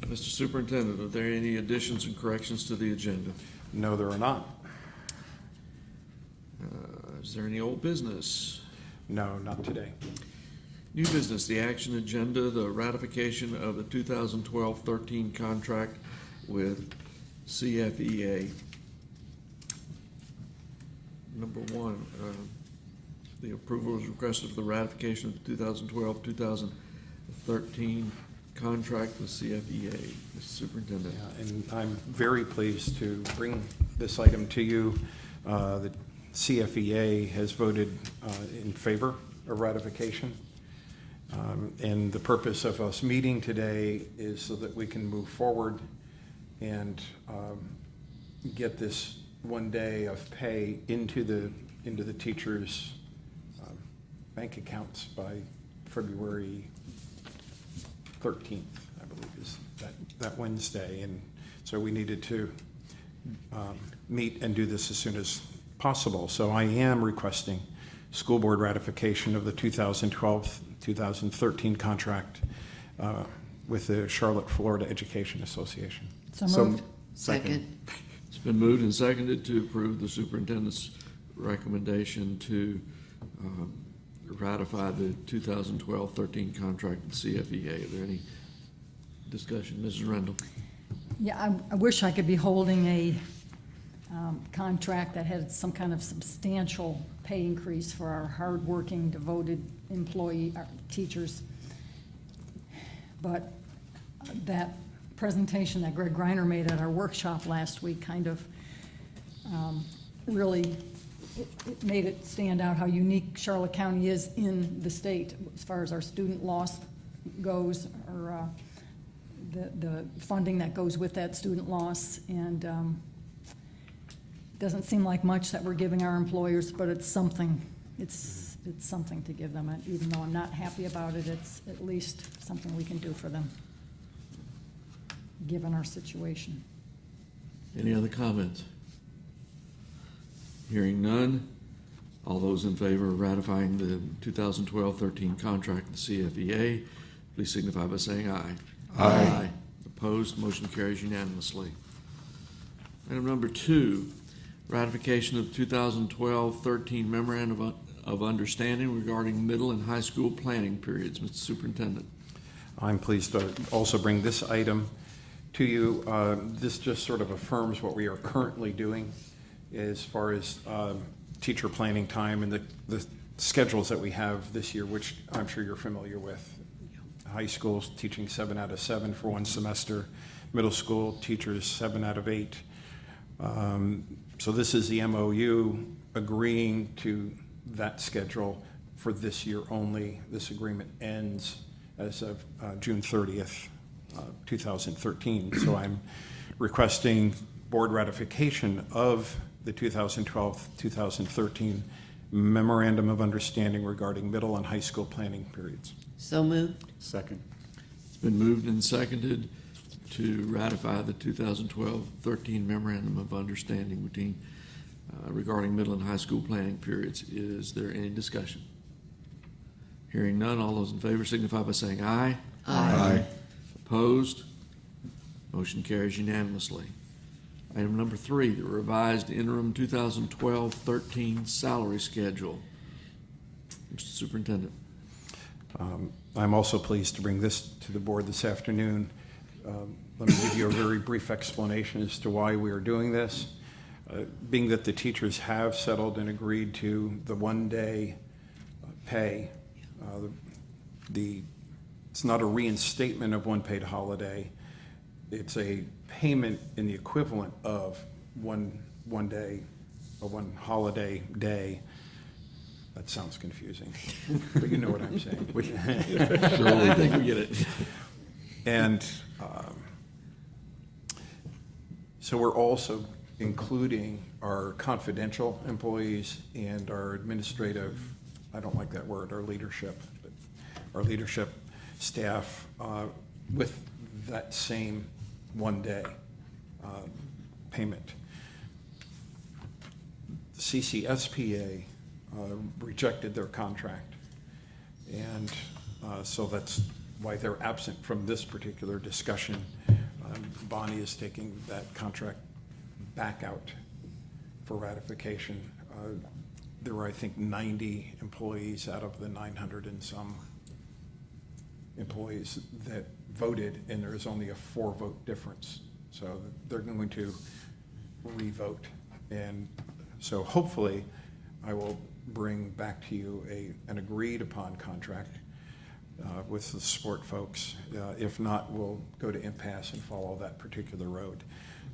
Mr. Superintendent, are there any additions and corrections to the agenda? No, there are not. Is there any old business? No, not today. New business, the action agenda, the ratification of the 2012-13 contract with CFEA. Number one, the approval is requested for the ratification of the 2012-2013 contract with CFEA. Mr. Superintendent. Yeah, and I'm very pleased to bring this item to you. The CFEA has voted in favor of ratification. And the purpose of us meeting today is so that we can move forward and get this 1 day of pay into the teachers' bank accounts by February 13th, I believe, is that Wednesday. And so we needed to meet and do this as soon as possible. So I am requesting school board ratification of the 2012-2013 contract with the Charlotte, Florida Education Association. So moved. Second. It's been moved and seconded to approve the superintendent's recommendation to ratify the 2012-13 contract with CFEA. Are there any discussion? Mrs. Rendell? Yeah, I wish I could be holding a contract that had some kind of substantial pay increase for our hardworking, devoted employee, our teachers. But that presentation that Greg Greiner made at our workshop last week kind of really it made it stand out how unique Charlotte County is in the state as far as our student loss goes, or the funding that goes with that student loss. And doesn't seem like much that we're giving our employers, but it's something. It's something to give them. And even though I'm not happy about it, it's at least something we can do for them, given our situation. Any other comments? Hearing none, all those in favor of ratifying the 2012-13 contract with CFEA, please signify by saying aye. Aye. Opposed, motion carries unanimously. Item number 2, ratification of the 2012-13 Memorandum of Understanding regarding middle and high school planning periods. Mr. Superintendent. I'm pleased to also bring this item to you. This just sort of affirms what we are currently doing as far as teacher planning time and the schedules that we have this year, which I'm sure you're familiar with. High schools teaching 7 out of 7 for one semester, middle school teachers 7 out of 8. So this is the MOU agreeing to that schedule for this year only. This agreement ends as of June 30th, 2013. So I'm requesting board ratification of the 2012-2013 Memorandum of Understanding regarding middle and high school planning periods. So moved. Second. It's been moved and seconded to ratify the 2012-13 Memorandum of Understanding between regarding middle and high school planning periods. Is there any discussion? Hearing none, all those in favor signify by saying aye. Aye. Opposed? Motion carries unanimously. Item number 3, the revised interim 2012-13 salary schedule. Mr. Superintendent. I'm also pleased to bring this to the board this afternoon. Let me give you a very brief explanation as to why we are doing this. Being that the teachers have settled and agreed to the 1 day pay, it's not a reinstatement of one paid holiday. It's a payment in the equivalent of one day or one holiday day. That sounds confusing, but you know what I'm saying. Surely think we get it. And so we're also including our confidential employees and our administrative, I don't like that word, our leadership, but our leadership staff with that same 1 day payment. The CCSPA rejected their contract, and so that's why they're absent from this particular discussion. Bonnie is taking that contract back out for ratification. There were, I think, 90 employees out of the 900 and some employees that voted, and there is only a 4-vote difference. So they're going to re-vote. And so hopefully I will bring back to you an agreed upon contract with the sport folks. If not, we'll go to impasse and follow that particular road.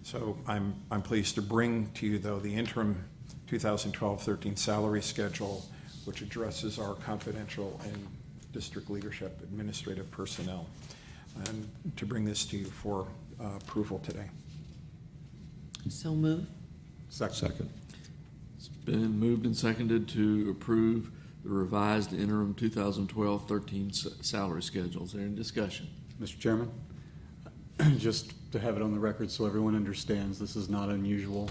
So I'm pleased to bring to you, though, the interim 2012-13 salary schedule, which addresses our confidential and district leadership administrative personnel, and to bring this to you for approval today. So moved. Second. It's been moved and seconded to approve the revised interim 2012-13 salary schedules. Is there any discussion? Mr. Chairman, just to have it on the record so everyone understands, this is not unusual.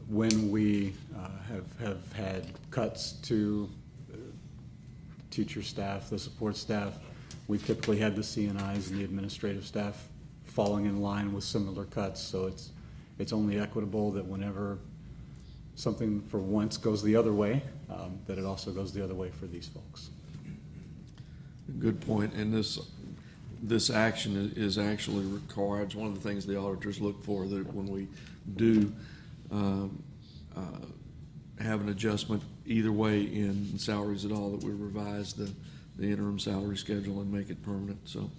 When we have had cuts to teacher staff, the support staff, we've typically had the CNIs and the administrative staff falling in line with similar cuts. So it's only equitable that whenever something for once goes the other way, that it also goes the other way for these folks. Good point. And this action is actually required. It's one of the things the auditors look for, that when we do have an adjustment either way in salaries at all, that we revise the interim salary schedule and make it permanent. So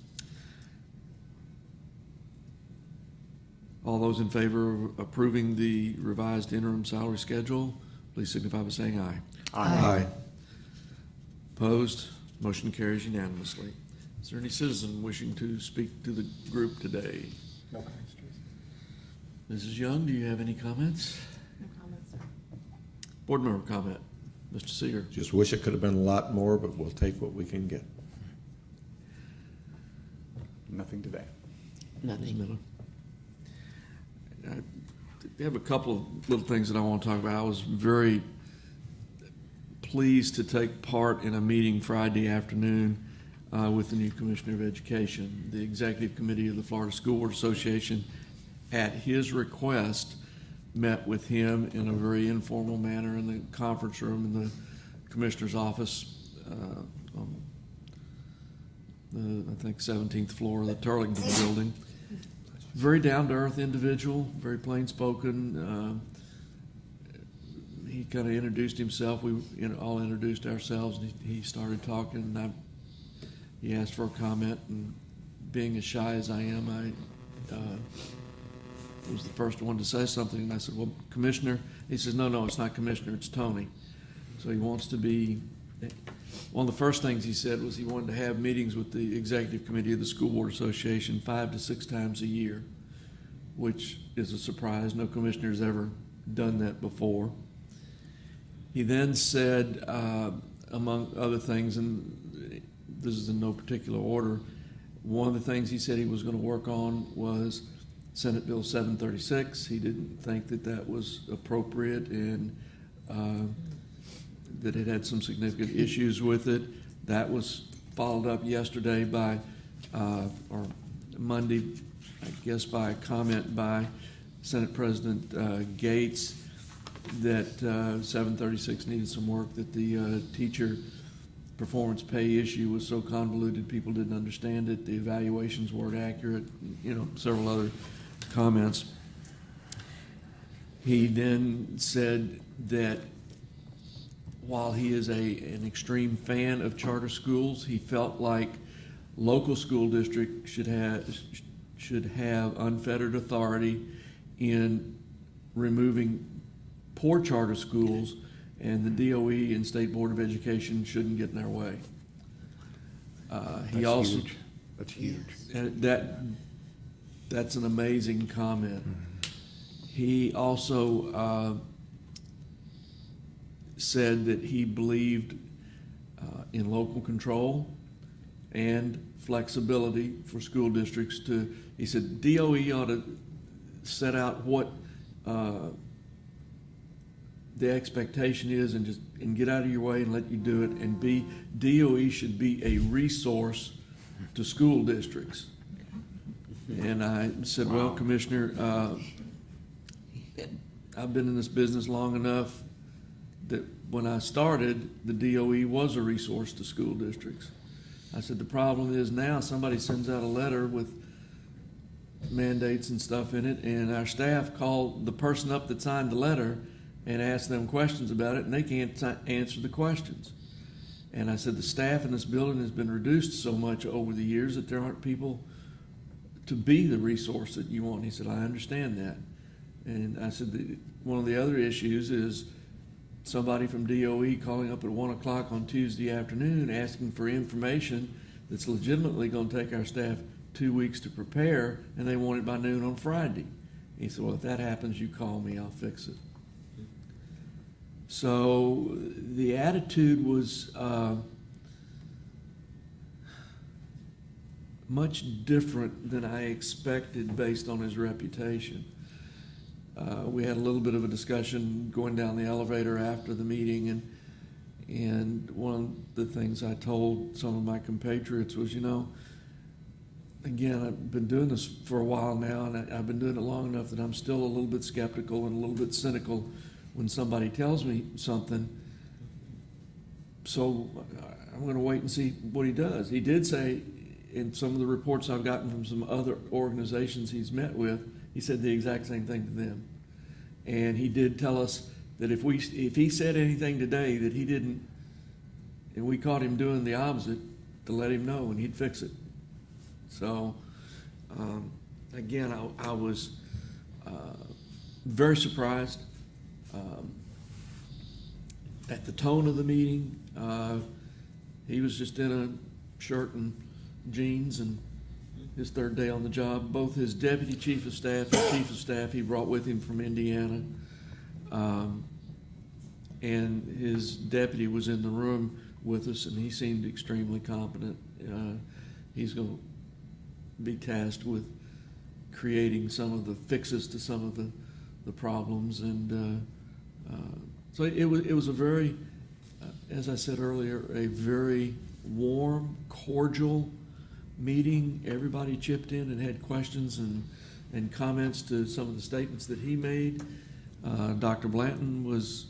all those in favor of approving the revised interim salary schedule, please signify by saying aye. Aye. Opposed? Motion carries unanimously. Is there any citizen wishing to speak to the group today? No comments, Tracy. Mrs. Young, do you have any comments? No comments, sir. Board member comment. Mr. Seeger. Just wish it could have been a lot more, but we'll take what we can get. Nothing today. Ms. Nothing. Miller. I have a couple of little things that I want to talk about. I was very pleased to take part in a meeting Friday afternoon with the new Commissioner of Education. The Executive Committee of the Florida School Board Association, at his request, met with him in a very informal manner in the conference room in the Commissioner's office on the, I think, 17th floor of the Turlington building. Very down-to-earth individual, very plain-spoken. He kind of introduced himself. We all introduced ourselves, and he started talking, and he asked for a comment. And being as shy as I am, I was the first one to say something. And I said, "Well, Commissioner," he says, no, it's not Commissioner, it's Tony. So he wants to be, one of the first things he said was he wanted to have meetings with the Executive Committee of the School Board Association 5 to 6 times a year, which is a surprise. No commissioner's ever done that before. He then said, among other things, and this is in no particular order, one of the things he said he was going to work on was Senate Bill 736. He didn't think that was appropriate, and that it had some significant issues with it. That was followed up yesterday by, or Monday, I guess, by a comment by Senate President Gates that 736 needed some work, that the teacher performance pay issue was so convoluted people didn't understand it, the evaluations weren't accurate, several other comments. He then said that while he is an extreme fan of charter schools, he felt like local school districts should have unfettered authority in removing poor charter schools, and the DOE and State Board of Education shouldn't get in their way. He also Huge. That's huge. and that's an amazing comment. He also said that he believed in local control and flexibility for school districts to, he said, DOE ought to set out what the expectation is, and get out of your way and let you do it, and B, DOE should be a resource to school districts. And I said, well, Commissioner, I've been in this business long enough that when I started, the DOE was a resource to school districts. I said, the problem is now somebody sends out a letter with mandates and stuff in it, and our staff called the person up that signed the letter and asked them questions about it, and they can't answer the questions. And I said, the staff in this building has been reduced so much over the years that there aren't people to be the resource that you want. He said, I understand that. And I said, one of the other issues is somebody from DOE calling up at 1 o'clock on Tuesday afternoon asking for information that's legitimately going to take our staff 2 weeks to prepare, and they want it by noon on Friday. He said, well, if that happens, you call me, I'll fix it. So the attitude was much different than I expected based on his reputation. We had a little bit of a discussion going down the elevator after the meeting, and one of the things I told some of my compatriots was, again, I've been doing this for a while now, and I've been doing it long enough that I'm still a little bit skeptical and a little bit cynical when somebody tells me something. So I'm going to wait and see what he does. He did say, in some of the reports I've gotten from some other organizations he's met with, he said the exact same thing to them. And he did tell us that if he said anything today that he didn't, and we caught him doing the opposite, to let him know and he'd fix it. So, again, I was very surprised at the tone of the meeting. He was just in a shirt and jeans, and his third day on the job. Both his deputy chief of staff and chief of staff he brought with him from Indiana, and his deputy was in the room with us, and he seemed extremely competent. He's going to be tasked with creating some of the fixes to some of the problems, and so it was a very, as I said earlier, a very warm, cordial meeting. Everybody chipped in and had questions and comments to some of the statements that he made. Dr. Blanton was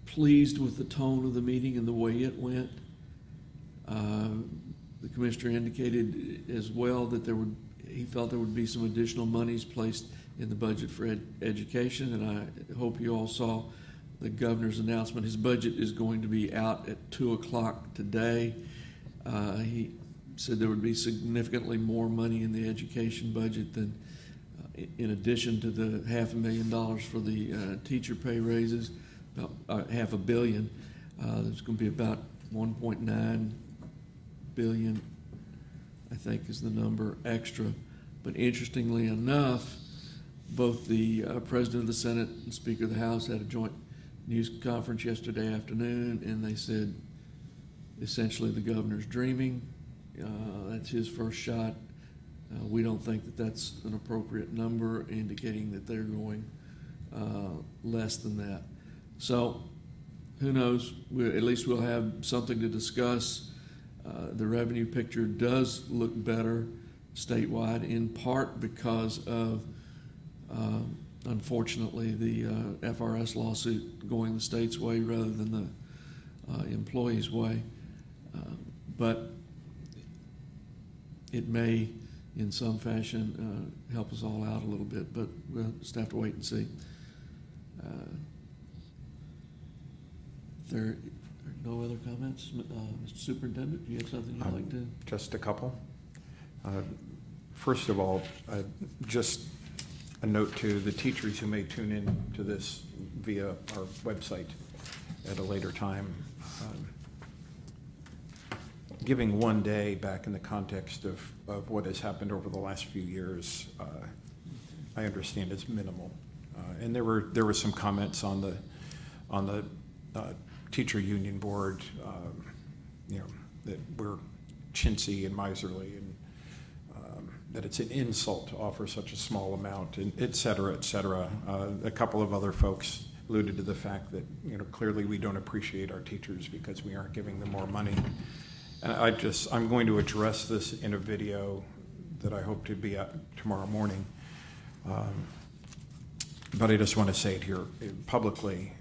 pleased with the tone of the meeting and the way it went. The commissioner indicated as well that he felt there would be some additional monies placed in the budget for education, and I hope you all saw the governor's announcement. His budget is going to be out at 2 o'clock today. He said there would be significantly more money in the education budget than, in addition to the $500,000 for the teacher pay raises, about $500 million. There's going to be about $1.9 billion, I think is the number, extra. But interestingly enough, both the President of the Senate and Speaker of the House had a joint news conference yesterday afternoon, and they said essentially the governor's dreaming. That's his first shot. We don't think that that's an appropriate number, indicating that they're going less than that. So who knows? At least we'll have something to discuss. The revenue picture does look better statewide, in part because of, unfortunately, the FRS lawsuit going the state's way rather than the employees' way. But it may, in some fashion, help us all out a little bit, but we'll just have to wait and see. If there are no other comments, Mr. Superintendent, do you have something you'd like to? Just a couple. First of all, just a note to the teachers who may tune in to this via our website at a later time. Giving one day back in the context of what has happened over the last few years, I understand it's minimal. And there were some comments on the teacher union board, that we're chintzy and miserly, and that it's an insult to offer such a small amount, and et cetera, et cetera. A couple of other folks alluded to the fact that, clearly we don't appreciate our teachers because we aren't giving them more money. And I'm going to address this in a video that I hope to be at tomorrow morning. But I just want to say it here publicly.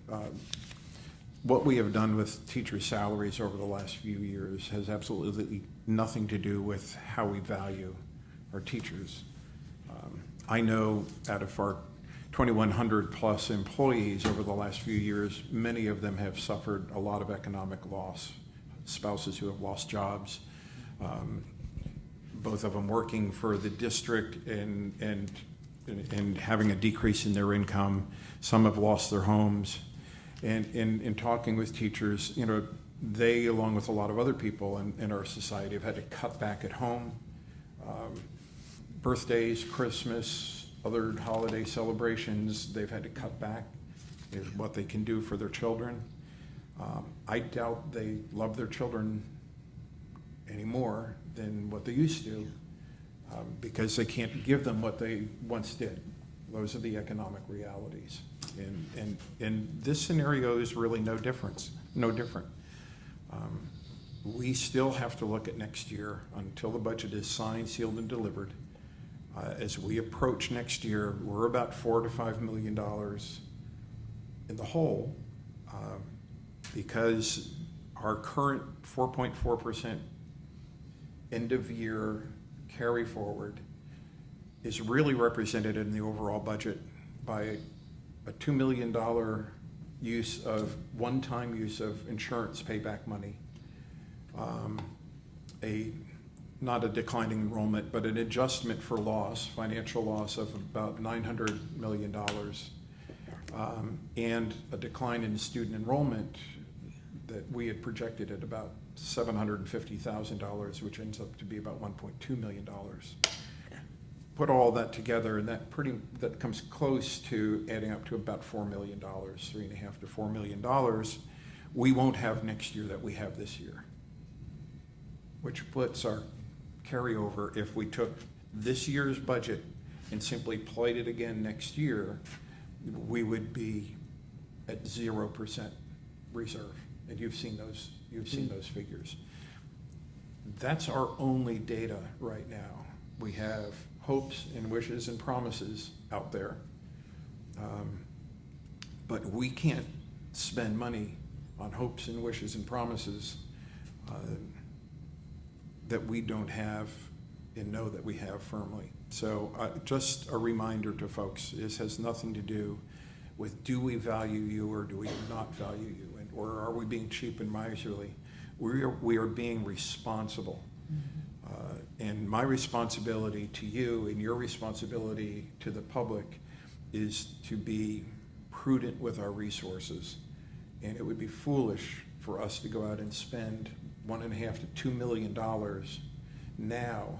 What we have done with teachers' salaries over the last few years has absolutely nothing to do with how we value our teachers. I know out of our 2,100 plus employees over the last few years, many of them have suffered a lot of economic loss, spouses who have lost jobs, both of them working for the district and having a decrease in their income. Some have lost their homes. And in talking with teachers, they, along with a lot of other people in our society, have had to cut back at home. Birthdays, Christmas, other holiday celebrations, they've had to cut back is what they can do for their children. I doubt they love their children any more than what they used to, because they can't give them what they once did. Those are the economic realities. And this scenario is really no different. We still have to look at next year until the budget is signed, sealed, and delivered. As we approach next year, we're about $4 to $5 million in the hole, because our current 4.4% end of year carry forward is really represented in the overall budget by a $2 million one-time use of insurance payback money, not a declining enrollment, but an adjustment for loss, financial loss of about $900 million, and a decline in student enrollment that we had projected at about $750,000, which ends up to be about $1.2 million. Put all that together, and that comes close to adding up to about $4 million, $3.5 to $4 million. We won't have next year that we have this year, which puts our carryover, if we took this year's budget and simply played it again next year, we would be at 0% reserve. And you've seen those figures. That's our only data right now. We have hopes and wishes and promises out there, but we can't spend money on hopes and wishes and promises that we don't have and know that we have firmly. So just a reminder to folks, this has nothing to do with do we value you or do we not value you, or are we being cheap and miserly? We are being responsible. And my responsibility to you and your responsibility to the public is to be prudent with our resources. And it would be foolish for us to go out and spend $1.5 to $2 million now,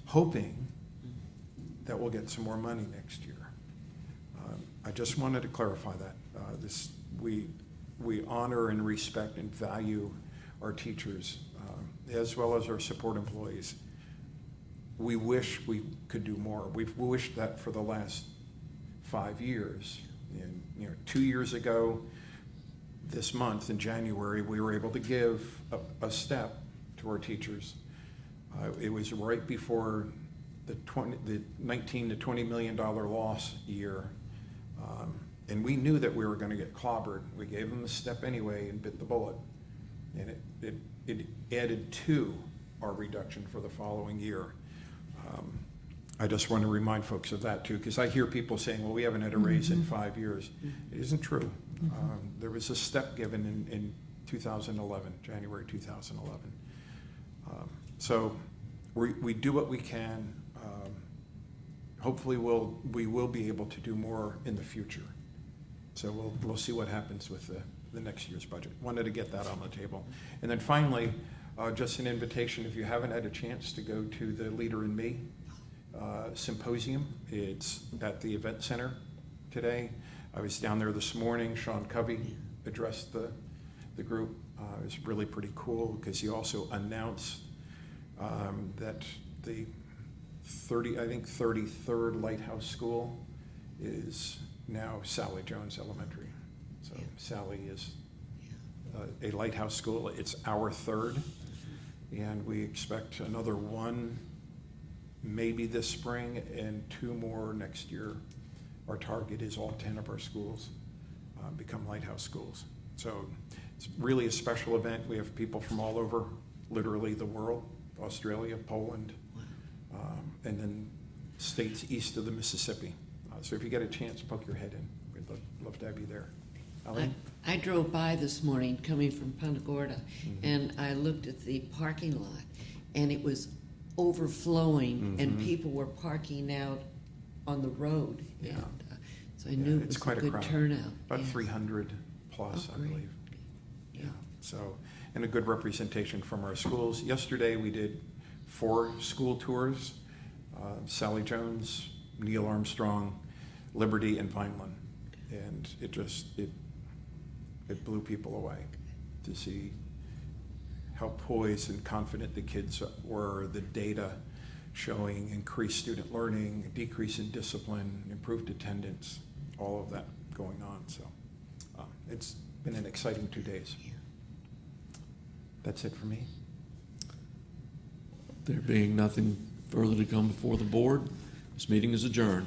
hoping that we'll get some more money next year. I just wanted to clarify that. We honor and respect and value our teachers, as well as our support employees. We wish we could do more. We've wished that for the last 5 years. And 2 years ago, this month in January, we were able to give a step to our teachers. It was right before the 19 to $20 million loss year. And we knew that we were going to get clobbered. We gave them the step anyway and bit the bullet. And it added to our reduction for the following year. I just want to remind folks of that too, because I hear people saying, well, we haven't had a raise in 5 years. It isn't true. There was a step given in 2011, January 2011. So we do what we can. Hopefully we will be able to do more in the future. So we'll see what happens with the next year's budget. Wanted to get that on the table. And then finally, just an invitation, if you haven't had a chance to go to the Leader in Me symposium. It's at the event center today. I was down there this morning. Sean Covey addressed the group. It was really pretty cool because he also announced that the 33rd Lighthouse School is now Sally Jones Elementary. So Sally is a Lighthouse school. It's our third, and we expect another one maybe this spring and 2 more next year. Our target is all 10 of our schools become Lighthouse schools. So it's really a special event. We have people from all over, literally the world, Australia, Poland, and then states east of the Mississippi. So if you get a chance, poke your head in. We'd love to have you there. Ellen? I drove by this morning coming from Punta Gorda, and I looked at the parking lot, and it was overflowing, and people were parking out on the road. Yeah. And, so I knew it It's was quite a a good crowd. turnout. About yes. 300 plus, Oh, I great. believe. Yeah. So, and a good representation from our schools. Yesterday, we did 4 school tours, Sally Jones, Neil Armstrong, Liberty, and Vineland. And it blew people away to see how poised and confident the kids were, the data showing increased student learning, decrease in discipline, improved attendance, all of that going on. So it's been an exciting 2 days. That's it for me. There being nothing further to come before the board, this meeting is adjourned.